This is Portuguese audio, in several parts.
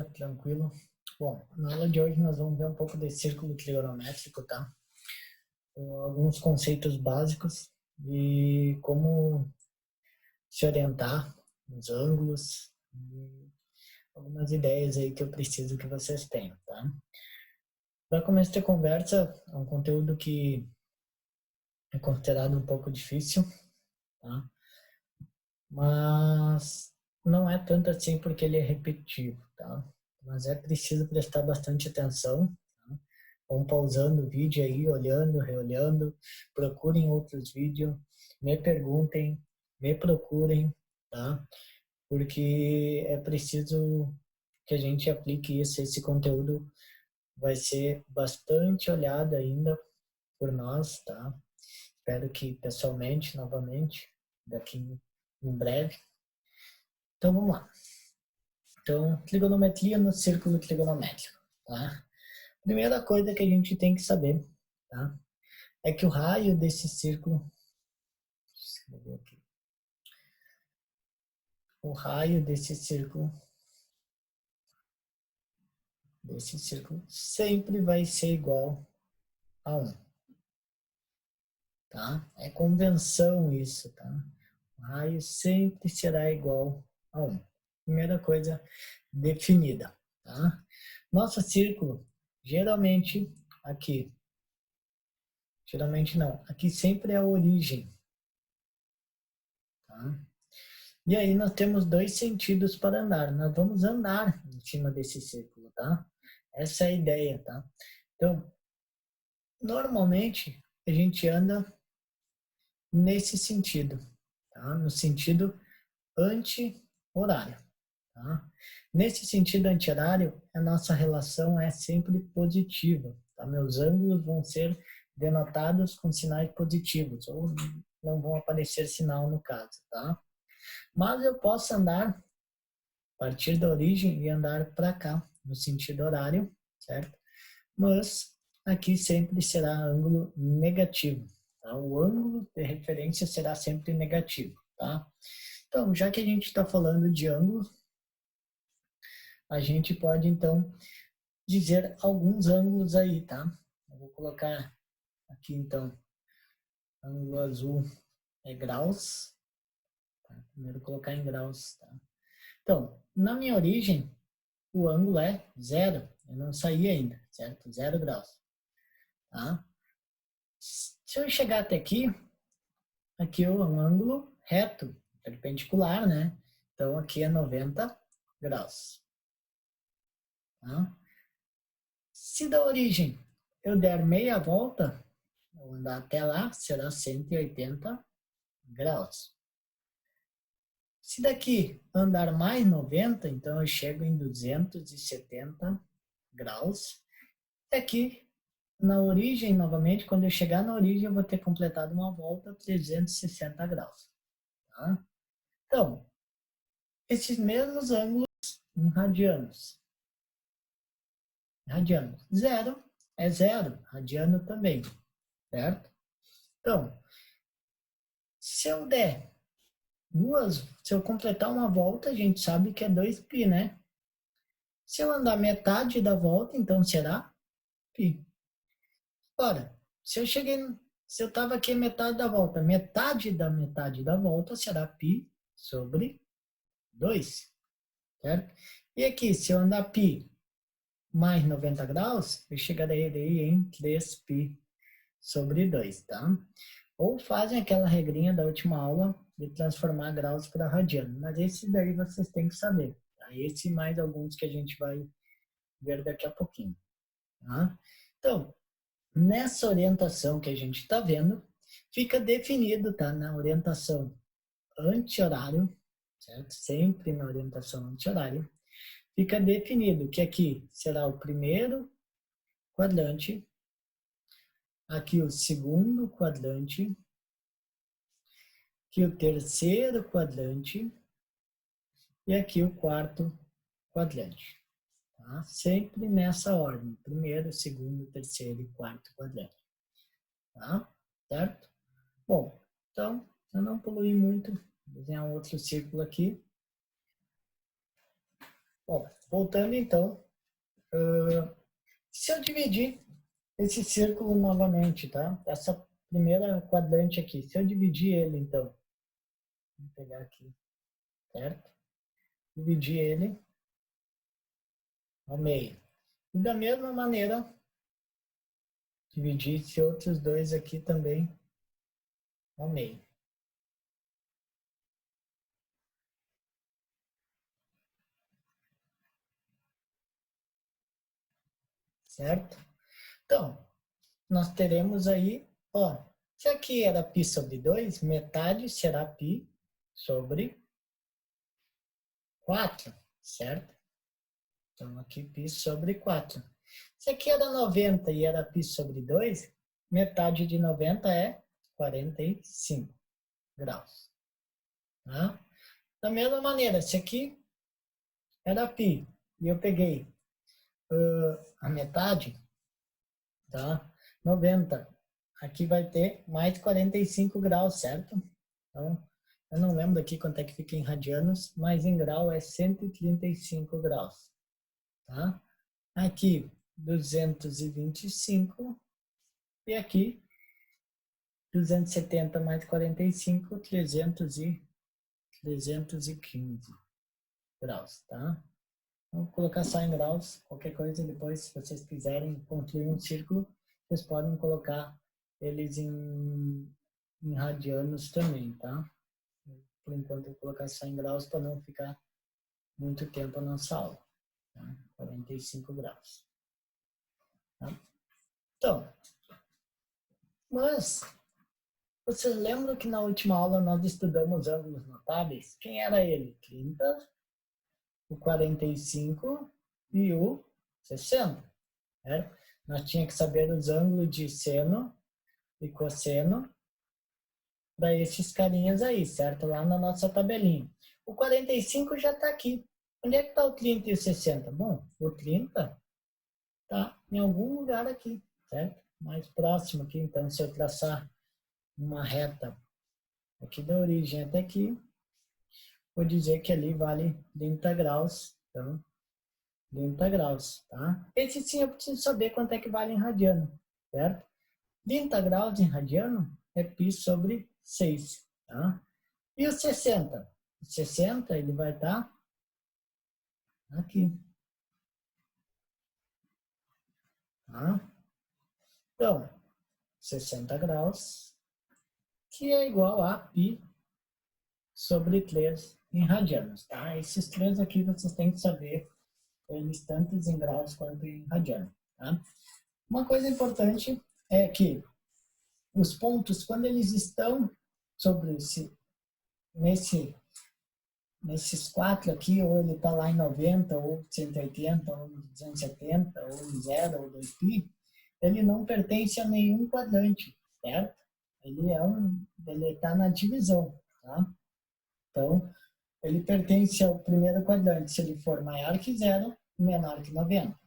Beleza? Tranquilo? Bom, na aula de hoje nós vamos ver um pouco desse círculo trigonométrico, tá? Alguns conceitos básicos e como se orientar nos ângulos e algumas ideias aí que eu preciso que vocês tenham, tá? Para começo de conversa, é um conteúdo que é considerado um pouco difícil, tá? Mas não é tanto assim porque ele é repetitivo, tá? Mas é preciso prestar bastante atenção. Tá? Vão pausando o vídeo aí, olhando, reolhando, procurem outros vídeos, me perguntem, me procurem, tá? Porque é preciso que a gente aplique isso. Esse conteúdo vai ser bastante olhado ainda por nós, tá? Espero que pessoalmente, novamente, daqui em breve. Então vamos lá. Então, trigonometria no círculo trigonométrico, tá? Primeira coisa que a gente tem que saber, tá? É que o raio desse círculo, escrever aqui, o raio desse círculo sempre vai ser igual a 1, tá? É convenção isso, tá? O raio sempre será igual a 1. Primeira coisa definida, tá? Nosso círculo, geralmente aqui, geralmente não, aqui sempre é a origem, tá? E aí nós temos dois sentidos para andar. Nós vamos andar em cima desse círculo, tá? Essa é a ideia, tá? Então, normalmente a gente anda nesse sentido, tá? No sentido anti-horário, tá? Nesse sentido anti-horário, a nossa relação é sempre positiva, tá? Meus ângulos vão ser denotados com sinais positivos, ou não vão aparecer sinal no caso, tá? Mas eu posso andar a partir da origem e andar para cá, no sentido horário, certo? Mas aqui sempre será ângulo negativo, tá? O ângulo de referência será sempre negativo, tá? Então, já que a gente está falando de ângulo, a gente pode, então, dizer alguns ângulos aí, tá? Eu vou colocar aqui, então, ângulo azul é graus, tá? Primeiro colocar em graus, tá? Então, na minha origem, o ângulo é zero. Eu não saí ainda, certo? 0 graus. Tá? Se eu chegar até aqui, aqui é um ângulo reto, perpendicular, né? Então, aqui é 90 graus. Tá? Se da origem eu der meia volta, vou andar até lá, será 180 graus. Se daqui andar mais 90, então eu chego em 270 graus. E aqui na origem, novamente, quando eu chegar na origem, eu vou ter completado uma volta 360 graus. Tá? Então, esses mesmos ângulos em radianos. Radianos. Zero é zero, radiano também, certo? Então, se eu der duas, se eu completar uma volta, a gente sabe que é 2π, né? Se eu andar metade da volta, então será π. Ora, se eu estava aqui metade da volta, metade da volta será π sobre 2, certo? E aqui, se eu andar π mais 90 graus, eu chegarei aí em 3π sobre 2, tá? Ou fazem aquela regrinha da última aula de transformar graus para radiano, mas esse daí vocês têm que saber, tá? Esse e mais alguns que a gente vai ver daqui a pouquinho, tá? Então, nessa orientação que a gente está vendo, fica definido, tá? Na orientação anti-horário, certo? Sempre na orientação anti-horário, fica definido que aqui será o primeiro quadrante, aqui o segundo quadrante, aqui o terceiro quadrante e aqui o quarto quadrante. Tá? Sempre nessa ordem, primeiro, segundo, terceiro e quarto quadrante. Tá? Certo? Bom, então, eu não poluí muito, vou desenhar um outro círculo aqui. Bom, voltando então, se eu dividir esse círculo novamente, tá? Essa primeira quadrante aqui, se eu dividir ele, então, vou pegar aqui, certo? Dividir ele ao meio. E da mesma maneira, dividir esses outros dois aqui também ao meio. Certo? Então, nós teremos aí, ó, se aqui era π sobre 2, metade será π sobre 4, certo? Então, aqui π sobre 4. Se aqui era 90 e era π sobre 2, metade de 90 é 45 graus. Tá? Da mesma maneira, se aqui era π e eu peguei a metade, tá? 90. Aqui vai ter mais 45 graus, certo? Então, eu não lembro aqui quanto é que fica em radianos, mas em grau é 135 graus, tá? Aqui, 225 e aqui 270 mais 45, 315 graus, tá? Vou colocar só em graus, qualquer coisa depois, se vocês quiserem construir um círculo, vocês podem colocar eles em radianos também, tá? Por enquanto eu vou colocar só em graus para não ficar muito tempo a nossa aula, tá? 45 graus. Tá? Então, mas vocês lembram que na última aula nós estudamos ângulos notáveis? Quem era ele? 30, o 45 e o 60. Né? Nós tínhamos que saber os ângulos de seno e cosseno para esses carinhas aí, certo? Lá na nossa tabelinha. O 45 já está aqui. Onde é que está o 30 e o 60? Bom, o 30 está em algum lugar aqui, certo? Mais próximo aqui. Então, se eu traçar uma reta aqui da origem até aqui, vou dizer que ali vale 30 graus. Então, 30 graus, tá? Esse sim eu preciso saber quanto é que vale em radiano, certo? 30 graus em radiano é π sobre 6, tá? E o 60? O 60 ele vai estar aqui, tá? Então, 60 graus, que é igual a π sobre 3 em radianos, tá? Esses três aqui vocês têm que saber eles tanto em graus quanto em radiano, tá? Uma coisa importante é que os pontos, quando eles estão sobre nesses quatro aqui, ou ele está lá em 90, ou 180, ou 270, ou em 0, ou 2π, ele não pertence a nenhum quadrante, certo? Ele está na divisão, tá? Então, ele pertence ao primeiro quadrante se ele for maior que 0, menor que 90.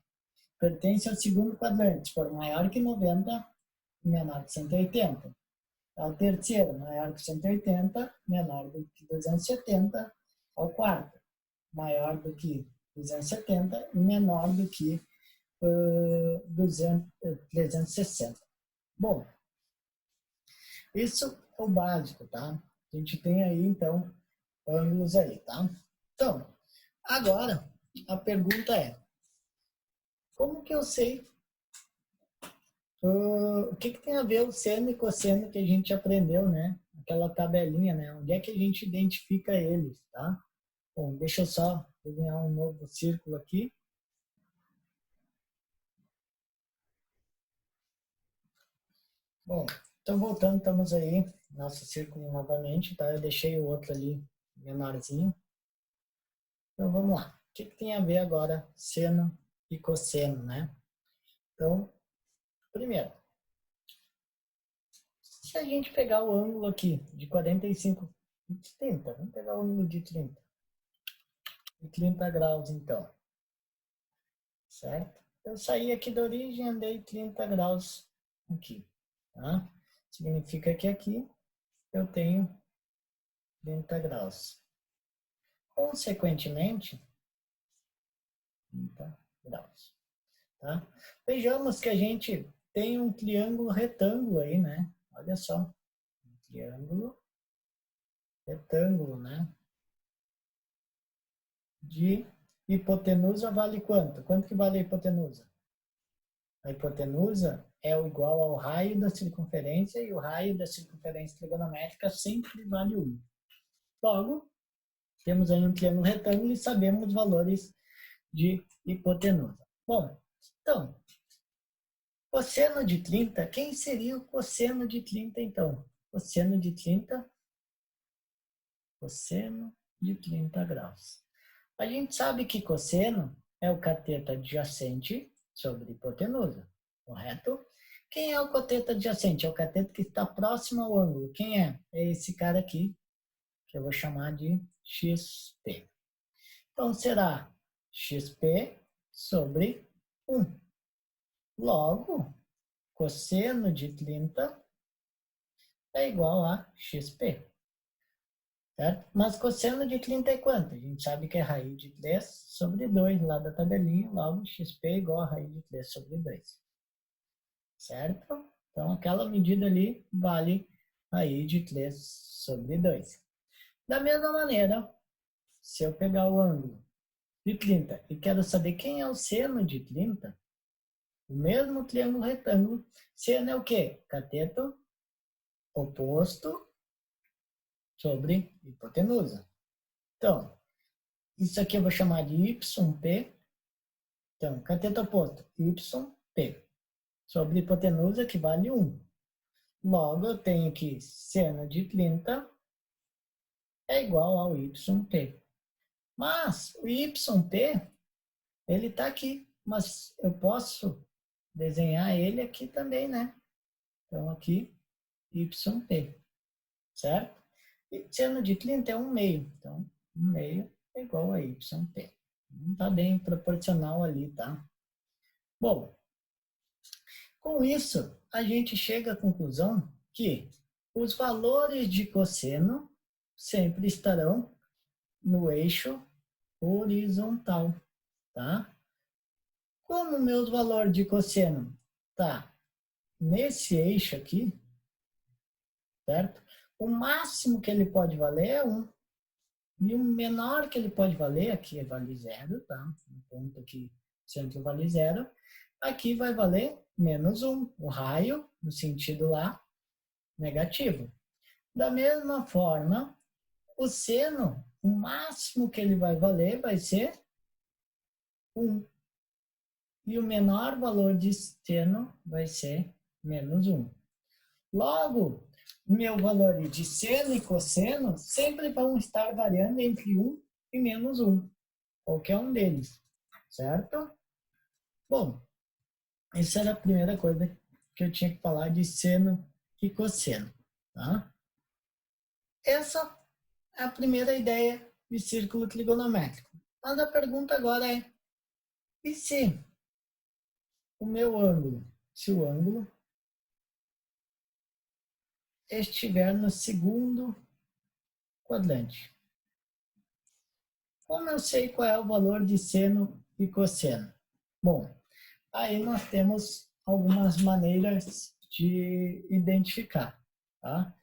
Pertence ao segundo quadrante se for maior que 90, menor que 180. Ao terceiro, maior que 180, menor do que 270. Ao quarto, maior do que 270 e menor do que 360. Bom, isso é o básico, tá? A gente tem aí, então, ângulos aí, tá? Então, agora, a pergunta é, como que eu sei o que tem a ver o seno e cosseno que a gente aprendeu, né? Aquela tabelinha, né? Onde é que a gente identifica eles, tá? Bom, deixa eu só desenhar um novo círculo aqui. Bom, então voltando, estamos aí, nosso círculo novamente, tá? Eu deixei o outro ali menorzinho. Então vamos lá. O que tem a ver agora seno e cosseno, né? Então, primeiro, se a gente pegar o ângulo aqui de 45, de 30, vamos pegar o ângulo de 30. De 30 graus, então. Certo? Eu saí aqui da origem, andei 30 graus aqui. Tá? Significa que aqui eu tenho 30 graus. Consequentemente, 30 graus. Tá? Vejamos que a gente tem um triângulo retângulo aí, né? Olha só. Um triângulo retângulo, né? De hipotenusa vale quanto? Quanto que vale a hipotenusa? A hipotenusa é o igual ao raio da circunferência e o raio da circunferência trigonométrica sempre vale 1. Logo, temos aí um triângulo retângulo e sabemos os valores de hipotenusa. Bom, então, cosseno de 30, quem seria o cosseno de 30 então? Cosseno de 30 graus. A gente sabe que cosseno é o cateto adjacente sobre hipotenusa, correto? Quem é o cateto adjacente? É o cateto que está próximo ao ângulo. Quem é? É esse cara aqui, que eu vou chamar de XP. Então, será XP sobre 1. Logo, cosseno de 30 é igual a XP. Certo? Mas cosseno de 30 é quanto? A gente sabe que é raiz de 3 sobre 2 lá da tabelinha, logo XP é igual a raiz de 3 sobre 2. Certo? Então, aquela medida ali vale raiz de 3 sobre 2. Da mesma maneira, se eu pegar o ângulo de 30 e quero saber quem é o seno de 30, o mesmo triângulo retângulo, seno é o quê? Cateto oposto sobre hipotenusa. Então, isso aqui eu vou chamar de YP. Então, cateto oposto, YP, sobre hipotenusa, que vale 1. Logo, eu tenho que seno de 30 é igual ao YP. Mas, o YP, ele está aqui. Mas eu posso desenhar ele aqui também, né? Então, aqui, YP, certo? E seno de 30 é 1 meio. Então, 1 meio é igual a YP. Não está bem proporcional ali, tá? Bom, com isso, a gente chega à conclusão que os valores de cosseno sempre estarão no eixo horizontal, tá? Como o meu valor de cosseno tá nesse eixo aqui, certo? O máximo que ele pode valer é 1. E o menor que ele pode valer, aqui vale 0, tá? Um ponto aqui sempre vale 0. Aqui vai valer menos 1. O raio, no sentido lá, negativo. Da mesma forma, o seno, o máximo que ele vai valer vai ser 1. E o menor valor de seno vai ser menos 1. Logo, meu valor de seno e cosseno sempre vão estar variando entre 1 e menos 1. Qualquer um deles, certo? Bom, essa era a primeira coisa que eu tinha que falar de seno e cosseno, tá? Essa é a primeira ideia de círculo trigonométrico. Mas a pergunta agora é, e se o meu ângulo, se o ângulo estiver no segundo quadrante? Como eu sei qual é o valor de seno e cosseno? Bom, aí nós temos algumas maneiras de identificar, tá?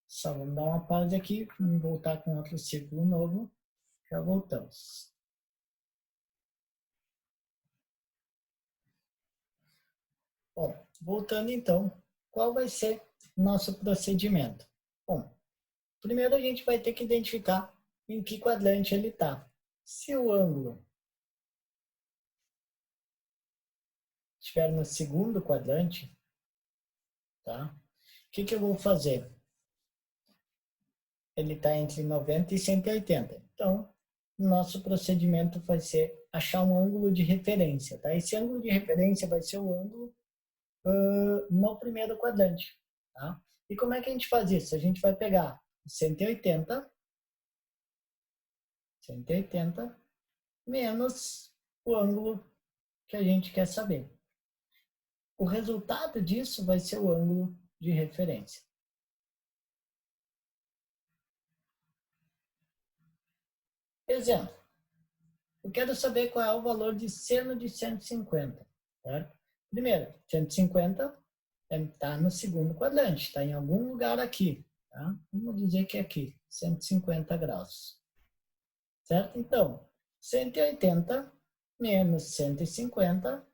Só vamos dar uma pausa aqui, vamos voltar com outro círculo novo, já voltamos. Bom, voltando então, qual vai ser o nosso procedimento? Bom, primeiro a gente vai ter que identificar em que quadrante ele está. Se o ângulo estiver no segundo quadrante, tá? O que eu vou fazer? Ele está entre 90 e 180. Então, o nosso procedimento vai ser achar um ângulo de referência, tá? Esse ângulo de referência vai ser o ângulo no primeiro quadrante, tá? E como é que a gente faz isso? A gente vai pegar 180 menos o ângulo que a gente quer saber. O resultado disso vai ser o ângulo de referência. Exemplo. Eu quero saber qual é o valor de seno de 150, certo? Primeiro, 150 está no segundo quadrante, está em algum lugar aqui, tá? Vamos dizer que é aqui, 150 graus, certo? Então, 180 menos 150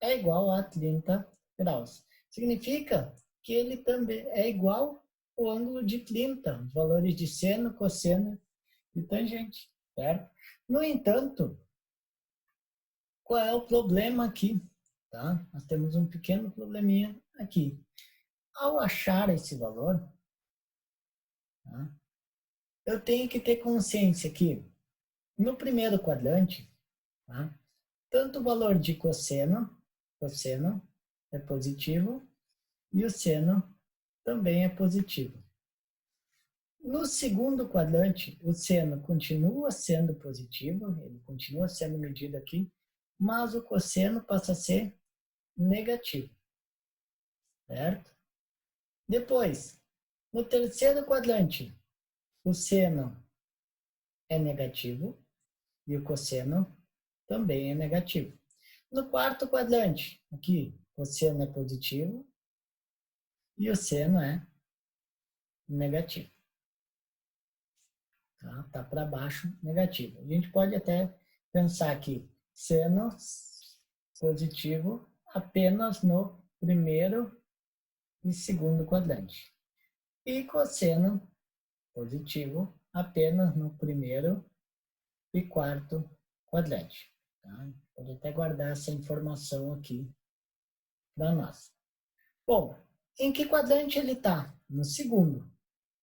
é igual a 30 graus. Significa que ele também é igual ao ângulo de 30, os valores de seno, cosseno e tangente, certo? No entanto, qual é o problema aqui? Tá? Nós temos um pequeno probleminha aqui. Ao achar esse valor, tá? Eu tenho que ter consciência que no primeiro quadrante, tá? Tanto o valor de cosseno é positivo e o seno também é positivo. No segundo quadrante, o seno continua sendo positivo, ele continua sendo medido aqui, mas o cosseno passa a ser negativo, certo? Depois, no terceiro quadrante, o seno é negativo e o cosseno também é negativo. No quarto quadrante, aqui, o seno é positivo e o seno é negativo. Tá para baixo, negativo. A gente pode até pensar que seno positivo apenas no primeiro e segundo quadrante. E cosseno positivo apenas no primeiro e quarto quadrante. Tá? Pode até guardar essa informação aqui para nós. Bom, em que quadrante ele está? No segundo.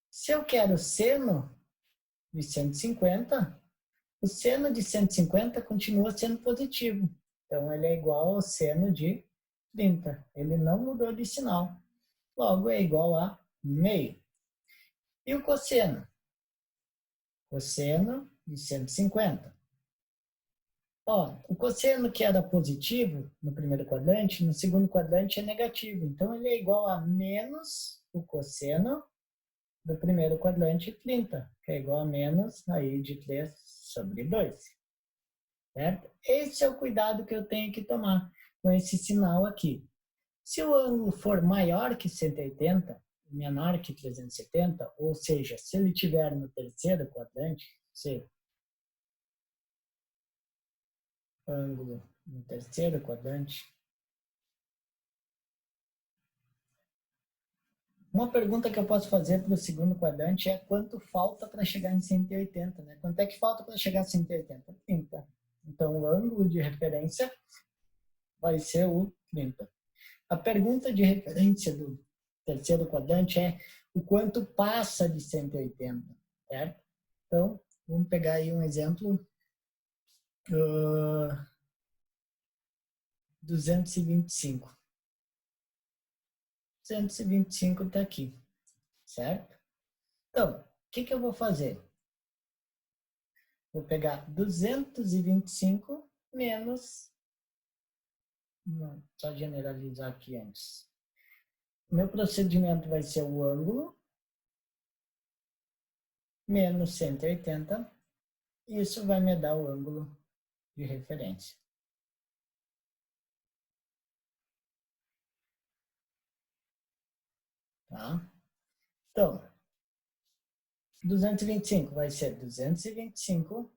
Se eu quero seno de 150, o seno de 150 continua sendo positivo. Então, ele é igual ao seno de 30. Ele não mudou de sinal. Logo, é igual a meio. E o cosseno? Cosseno de 150. Ó, o cosseno que era positivo no primeiro quadrante, no segundo quadrante é negativo. Então, ele é igual a menos o cosseno do primeiro quadrante, 30, que é igual a menos raiz de 3 sobre 2. Certo? Esse é o cuidado que eu tenho que tomar com esse sinal aqui. Se o ângulo for maior que 180, menor que 370, ou seja, se ele estiver no terceiro quadrante, se ângulo no terceiro quadrante. Uma pergunta que eu posso fazer para o segundo quadrante é quanto falta para chegar em 180, né? Quanto é que falta para chegar a 180? 30. Então, o ângulo de referência vai ser o 30. A pergunta de referência do terceiro quadrante é o quanto passa de 180, certo? Então, vamos pegar aí um exemplo. 225. 225 está aqui, certo? Então, o que eu vou fazer? Vou pegar 225 menos... Só generalizar aqui antes. Meu procedimento vai ser o ângulo menos 180. Isso vai me dar o ângulo de referência. Tá? Então, 225 vai ser 225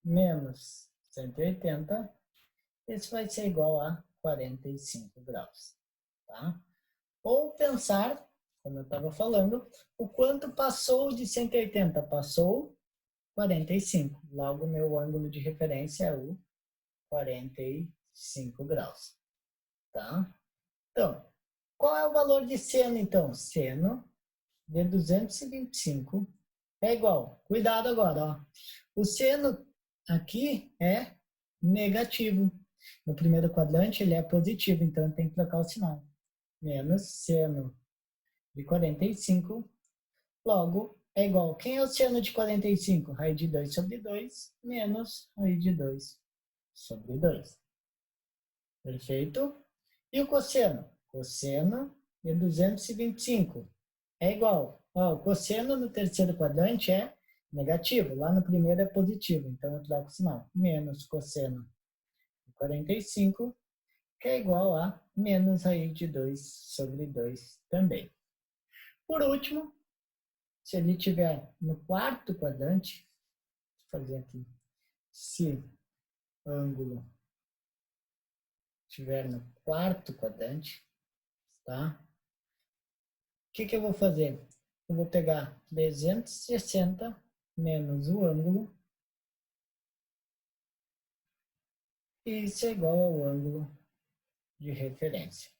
menos 180. Isso vai ser igual a 45 graus. Tá? Ou pensar, como eu estava falando, o quanto passou de 180? Passou 45. Logo, meu ângulo de referência é o 45 graus. Tá? Então, qual é o valor de seno, então? Seno de 225 é igual. Cuidado agora, ó. O seno aqui é negativo. No primeiro quadrante ele é positivo, então tem que trocar o sinal. Menos seno de 45, logo é igual. Quem é o seno de 45? Raiz de 2 sobre 2, menos raiz de 2 sobre 2. Perfeito? E o cosseno? Cosseno de 225 é igual. Ó, o cosseno no terceiro quadrante é negativo. Lá no primeiro é positivo, então eu troco o sinal. Menos cosseno de 45, que é igual a menos raiz de 2 sobre 2 também. Por último, se ele estiver no quarto quadrante, vou fazer aqui, se ângulo estiver no quarto quadrante, tá? O que eu vou fazer? Eu vou pegar 360 menos o ângulo, e isso é igual ao ângulo de referência.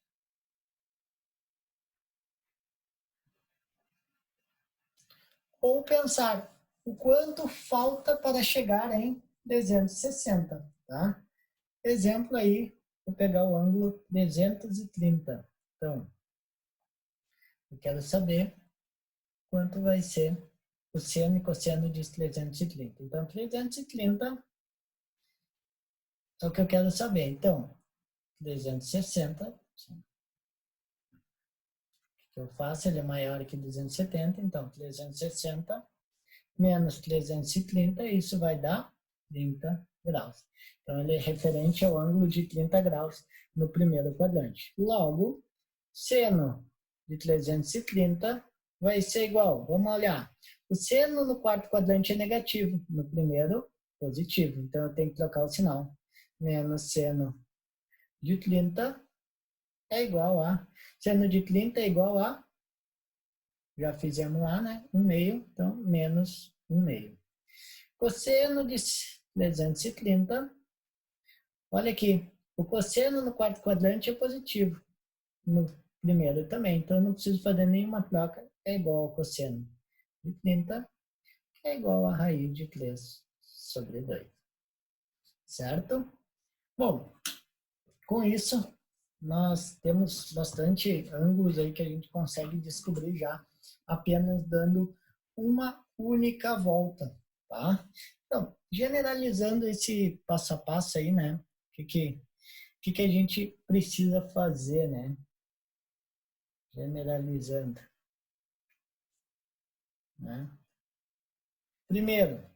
Ou pensar o quanto falta para chegar em 360, tá? Exemplo aí, vou pegar o ângulo 330. Então, eu quero saber quanto vai ser o seno e cosseno de 330. Então, 330 é o que eu quero saber. Então, 360, que eu faço, ele é maior que 270, então 360 menos 330, isso vai dar 30 graus. Então, ele é referente ao ângulo de 30 graus no primeiro quadrante. Logo, seno de 330 vai ser igual, vamos olhar, o seno no quarto quadrante é negativo, no primeiro, positivo. Então, eu tenho que trocar o sinal. Menos seno de 30 é igual a, seno de 30 é igual a, já fizemos lá, né? 1 meio, então, menos 1 meio. Cosseno de 330, olha aqui, o cosseno no quarto quadrante é positivo, no primeiro também, então eu não preciso fazer nenhuma troca, é igual ao cosseno de 30, que é igual a raiz de 3 sobre 2, certo? Bom, com isso, nós temos bastante ângulos aí que a gente consegue descobrir já, apenas dando uma única volta, tá? Então, generalizando esse passo a passo aí, né? O que a gente precisa fazer, né? Generalizando, né? Primeiro,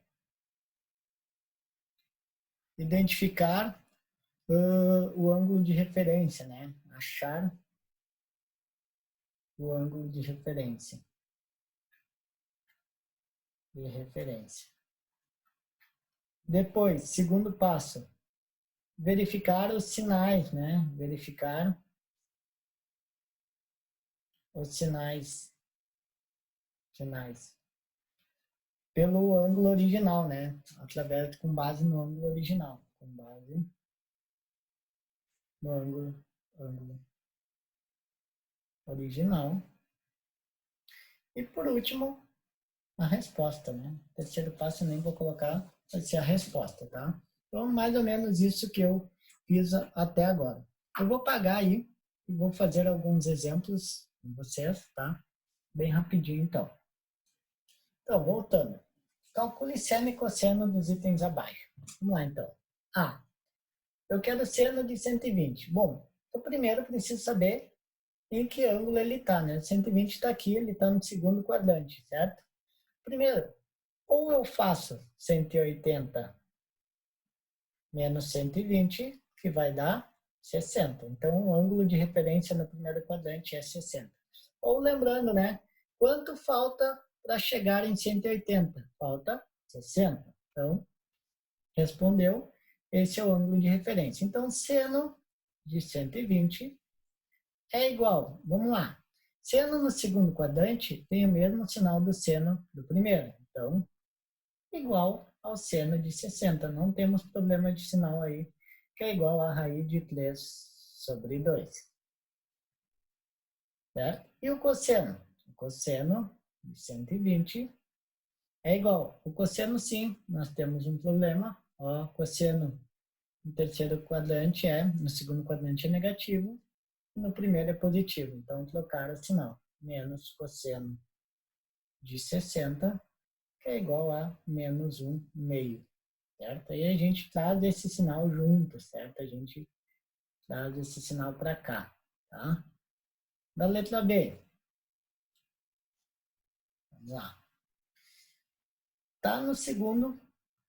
identificar o ângulo de referência, né? Achar o ângulo de referência. Depois, segundo passo, verificar os sinais, né? Verificar os sinais pelo ângulo original, né? Através, com base no ângulo original, com base no ângulo original. E por último, a resposta, né? Terceiro passo, nem vou colocar, vai ser a resposta, tá? Então, mais ou menos isso que eu fiz até agora. Eu vou pagar aí e vou fazer alguns exemplos com vocês, tá? Bem rapidinho, então. Então, voltando. Calcule seno e cosseno dos itens abaixo. Vamos lá, então. A. Eu quero seno de 120. Bom, eu primeiro preciso saber em que ângulo ele está, né? 120 está aqui, ele está no segundo quadrante, certo? Primeiro, ou eu faço 180 menos 120, que vai dar 60. Então, o ângulo de referência no primeiro quadrante é 60. Ou lembrando, né? Quanto falta para chegar em 180? Falta 60. Então, respondeu, esse é o ângulo de referência. Então, seno de 120 é igual, vamos lá, seno no segundo quadrante tem o mesmo sinal do seno do primeiro. Então, igual ao seno de 60. Não temos problema de sinal aí, que é igual a raiz de 3 sobre 2. Certo? E o cosseno? O cosseno de 120 é igual. O cosseno, sim, nós temos um problema. Ó, cosseno no terceiro quadrante no segundo quadrante é negativo, e no primeiro é positivo. Então, trocar o sinal. Menos cosseno de 60, que é igual a menos 1 meio. Certo? Aí a gente traz esse sinal junto, certo? A gente traz esse sinal para cá, tá? Da letra B. Vamos lá. Está no segundo,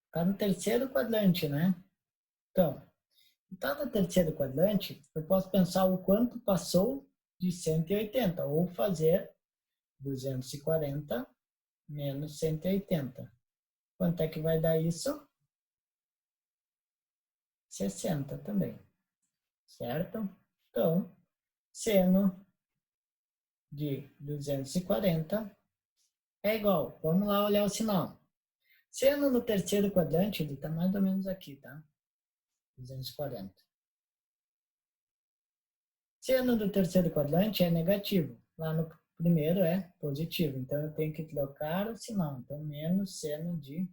está no terceiro quadrante, né? Então, está no terceiro quadrante, eu posso pensar o quanto passou de 180, ou fazer 240 menos 180. Quanto é que vai dar isso? 60 também, certo? Então, seno de 240 é igual. Vamos lá olhar o sinal. Seno no terceiro quadrante, ele está mais ou menos aqui, tá? 240. Seno do terceiro quadrante é negativo. Lá no primeiro é positivo. Então, eu tenho que trocar o sinal. Então, menos seno de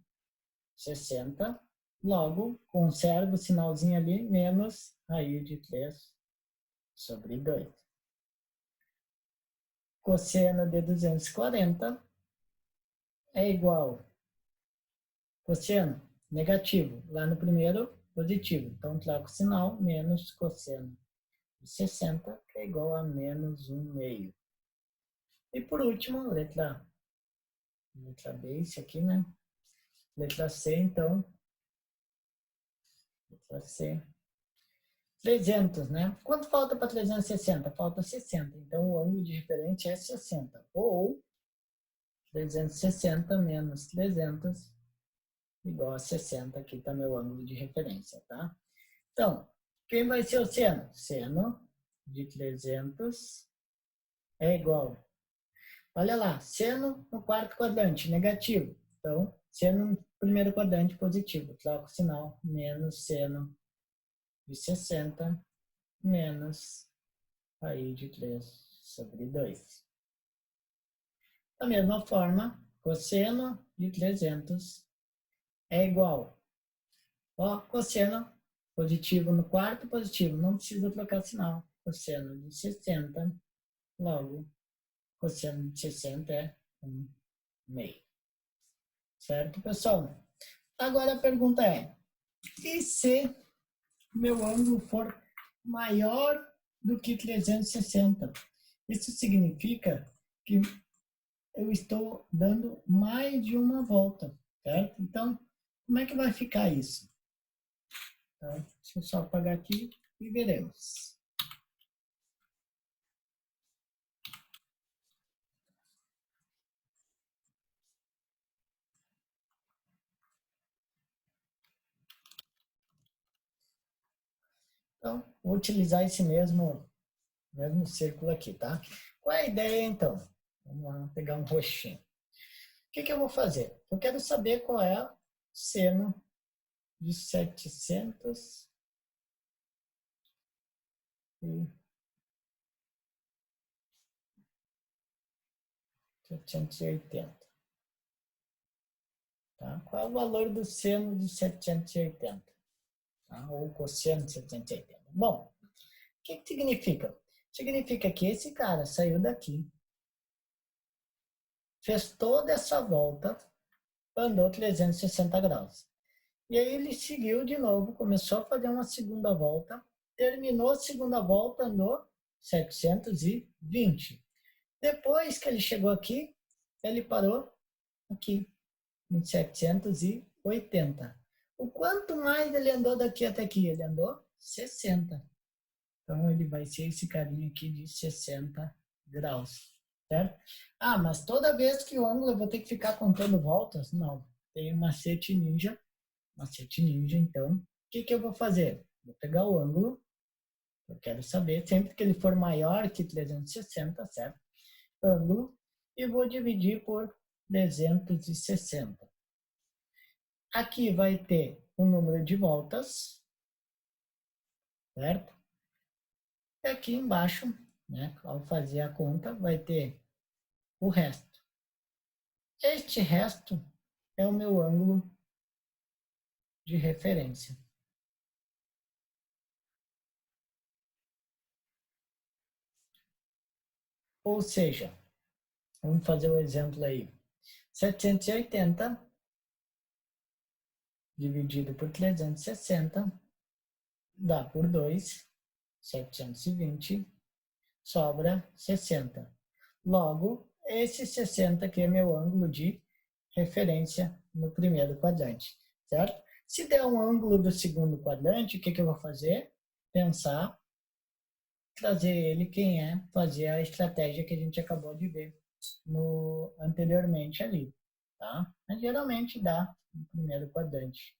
60. Logo, conservo o sinalzinho ali, menos raiz de 3 sobre 2. Cosseno de 240 é igual. Cosseno, negativo. Lá no primeiro, positivo. Então, troco o sinal, menos cosseno de 60, que é igual a menos 1/2. E por último, letra B, isso aqui, né? Letra C, então. Letra C. 300, né? Quanto falta para 360? Falta 60. Então, o ângulo de referente é 60. Ou 360 menos 300 igual a 60. Aqui está meu ângulo de referência, tá? Então, quem vai ser o seno? Seno de 300 é igual. Olha lá, seno no quarto quadrante, negativo. Então, seno no primeiro quadrante, positivo. Troca o sinal, menos seno de 60 menos raiz de 3 sobre 2. Da mesma forma, cosseno de 300 é igual. Ó, cosseno positivo no quarto, positivo. Não precisa trocar sinal. Cosseno de 60, logo, cosseno de 60 é 1/2. Certo, pessoal? Agora a pergunta é, e se meu ângulo for maior do que 360? Isso significa que eu estou dando mais de uma volta, certo? Então, como é que vai ficar isso? Então, deixa eu só apagar aqui e veremos. Então, vou utilizar esse mesmo círculo aqui, tá? Qual é a ideia, então? Vamos lá, pegar um roxinho. O que eu vou fazer? Eu quero saber qual é o seno de 700 e 780. Tá? Qual é o valor do seno de 780? Tá? Ou cosseno de 780? Bom, o que significa? Significa que esse cara saiu daqui, fez toda essa volta, andou 360 graus. E aí ele seguiu de novo, começou a fazer uma segunda volta, terminou a segunda volta, andou 720. Depois que ele chegou aqui, ele parou aqui, em 780. O quanto mais ele andou daqui até aqui? Ele andou 60. Então, ele vai ser esse carinha aqui de 60 graus, certo? Ah, mas toda vez que o ângulo eu vou ter que ficar contando voltas? Não. Tem um macete ninja. Então, o que eu vou fazer? Vou pegar o ângulo, eu quero saber, sempre que ele for maior que 360, certo? Ângulo, e vou dividir por 360. Aqui vai ter o número de voltas, certo? E aqui embaixo, né, ao fazer a conta, vai ter o resto. Este resto é o meu ângulo de referência. Ou seja, vamos fazer o exemplo aí. 780 dividido por 360 dá por 2, 720, sobra 60. Logo, esse 60 aqui é meu ângulo de referência no primeiro quadrante, certo? Se der um ângulo do segundo quadrante, o que eu vou fazer? Pensar, trazer ele quem é, fazer a estratégia que a gente acabou de ver anteriormente ali, tá? Mas geralmente dá no primeiro quadrante,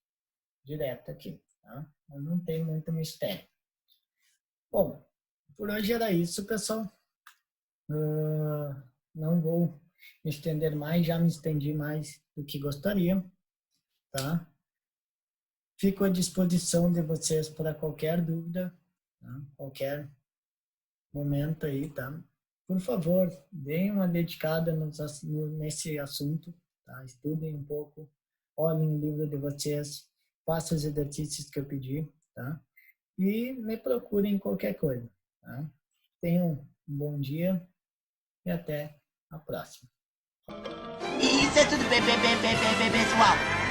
direto aqui, tá? Não tem muito mistério. Bom, por hoje era isso, pessoal. Não vou me estender mais, já me estendi mais do que gostaria, tá? Fico à disposição de vocês para qualquer dúvida, tá? Qualquer momento aí, tá? Por favor, deem uma dedicada nesse assunto, tá? Estudem um pouco, olhem o livro de vocês, façam os exercícios que eu pedi, tá? E me procurem qualquer coisa, tá? Tenham um bom dia e até a próxima. Isso é tudo bem, pessoal.